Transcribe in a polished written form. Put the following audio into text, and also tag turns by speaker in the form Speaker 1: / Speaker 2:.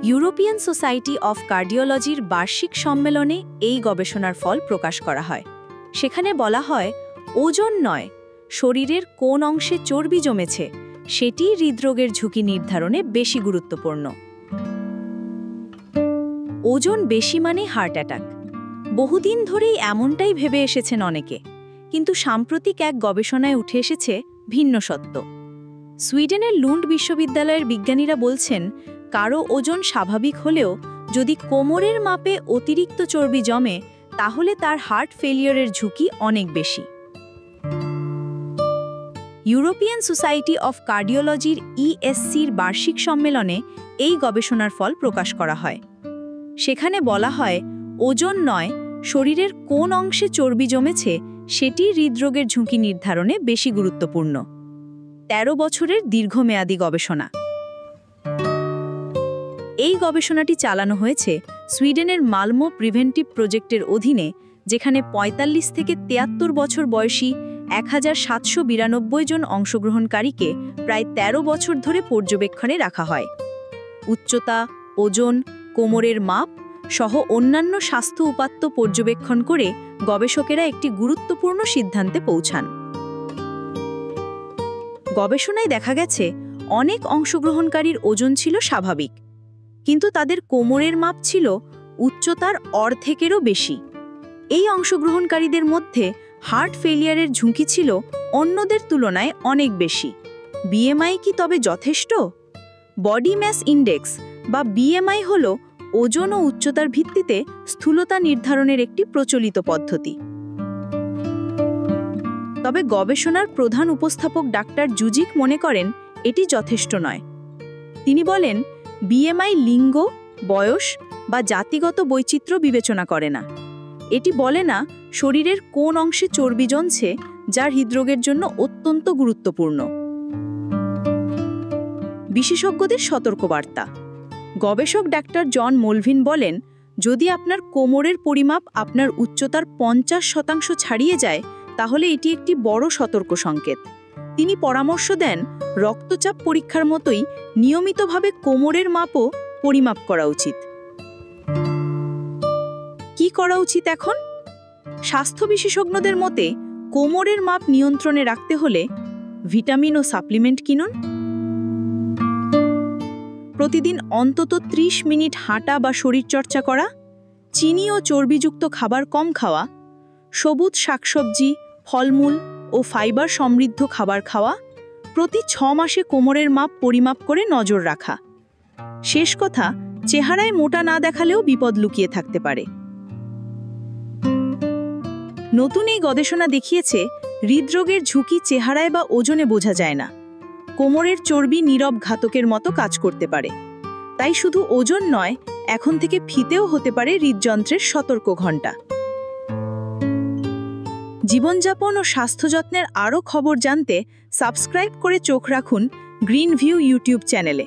Speaker 1: European society of কার্ডিওলজির বার্ষিক সম্মেলনে এই গবেষণার ফল প্রকাশ করা হয়। সেখানে বলা হয়, ওজন নয়, শরীরের কোন অংশে চর্বি জমেছে সেটি হৃদরোগের ঝুঁকি নির্ধারণে বেশি গুরুত্বপূর্ণ। ওজন বেশি মানে হার্ট অ্যাটাক। বহুদিন ধরেই এমনটাই ভেবে এসেছেন অনেকে, কিন্তু সাম্প্রতিক এক গবেষণায় উঠে এসেছে ভিন্ন সত্য। সুইডেনের লুন্ড বিশ্ববিদ্যালয়ের বিজ্ঞানীরা বলছেন, কারো ওজন স্বাভাবিক হলেও যদি কোমরের মাপে অতিরিক্ত চর্বি জমে তাহলে তার হার্ট ফেলিয়ারের ঝুঁকি অনেক বেশি। ইউরোপিয়ান সোসাইটি অফ কার্ডিওলজির ইএসসির বার্ষিক সম্মেলনে এই গবেষণার ফল প্রকাশ করা হয়। সেখানে বলা হয়, ওজন নয়, শরীরের কোন অংশে চর্বি জমেছে সেটি হৃদরোগের ঝুঁকি নির্ধারণে বেশি গুরুত্বপূর্ণ। ১৩ বছরের দীর্ঘমেয়াদী গবেষণা। এই গবেষণাটি চালানো হয়েছে সুইডেনের মালমো প্রিভেন্টিভ প্রজেক্টের অধীনে, যেখানে ৪৫ থেকে ৭৩ বছর বয়সী ১৭৯২ জন অংশগ্রহণকারীকে প্রায় ১৩ বছর ধরে পর্যবেক্ষণে রাখা হয়। উচ্চতা, ওজন, কোমরের মাপ সহ অন্যান্য স্বাস্থ্য উপাত্ত পর্যবেক্ষণ করে গবেষকেরা একটি গুরুত্বপূর্ণ সিদ্ধান্তে পৌঁছান। গবেষণায় দেখা গেছে, অনেক অংশগ্রহণকারীর ওজন ছিল স্বাভাবিক, কিন্তু তাদের কোমরের মাপ ছিল উচ্চতার অর্ধেকেরও বেশি। এই অংশগ্রহণকারীদের মধ্যে হার্ট ফেলিয়ারের ঝুঁকি ছিল অন্যদের তুলনায় অনেক বেশি। বিএমআই কি তবে যথেষ্ট? বডি ম্যাস ইন্ডেক্স বা বিএমআই হল ওজন ও উচ্চতার ভিত্তিতে স্থূলতা নির্ধারণের একটি প্রচলিত পদ্ধতি। তবে গবেষণার প্রধান উপস্থাপক ডাক্তার জুজিক মনে করেন এটি যথেষ্ট নয়। তিনি বলেন, বিএমআই লিঙ্গ, বয়স বা জাতিগত বৈচিত্র্য বিবেচনা করে না। এটি বলে না শরীরের কোন অংশে চর্বি জমছে, যা হৃদরোগের জন্য অত্যন্ত গুরুত্বপূর্ণ। বিশেষজ্ঞদের সতর্কবার্তা। গবেষক ডাক্তার জন মোলভিন বলেন, যদি আপনার কোমরের পরিমাপ আপনার উচ্চতার ৫০% ছাড়িয়ে যায় তাহলে এটি একটি বড় সতর্ক সংকেত। তিনি পরামর্শ দেন, রক্তচাপ পরীক্ষার মতোই নিয়মিতভাবে কোমরের মাপও পরিমাপ করা উচিত। কি করা উচিত এখন? স্বাস্থ্য বিশেষজ্ঞদের মতে কোমরের মাপ নিয়ন্ত্রণে রাখতে হলে ভিটামিন ও সাপ্লিমেন্ট কিনুন, প্রতিদিন অন্তত ৩০ মিনিট হাঁটা বা শরীরচর্চা করা, চিনি ও চর্বিযুক্ত খাবার কম খাওয়া, সবুজ শাকসবজি, ফলমূল ও ফাইবার সমৃদ্ধ খাবার খাওয়া, প্রতি ৬ মাসে কোমরের মাপ পরিমাপ করে নজর রাখা। শেষ কথা, চেহারায় মোটা না দেখালেও বিপদ লুকিয়ে থাকতে পারে। নতুন এই গবেষণা দেখিয়েছে, হৃদরোগের ঝুঁকি চেহারায় বা ওজনে বোঝা যায় না। কোমরের চর্বি নীরব ঘাতকের মতো কাজ করতে পারে। তাই শুধু ওজন নয়, এখন থেকে ফিতেও হতে পারে হৃদযন্ত্রের সতর্ক ঘণ্টা। জীবনযাপন ও স্বাস্থ্যযত্নের আরও খবর জানতে সাবস্ক্রাইব করে চোখ রাখুন গ্রিন ভিউ ইউটিউব চ্যানেলে।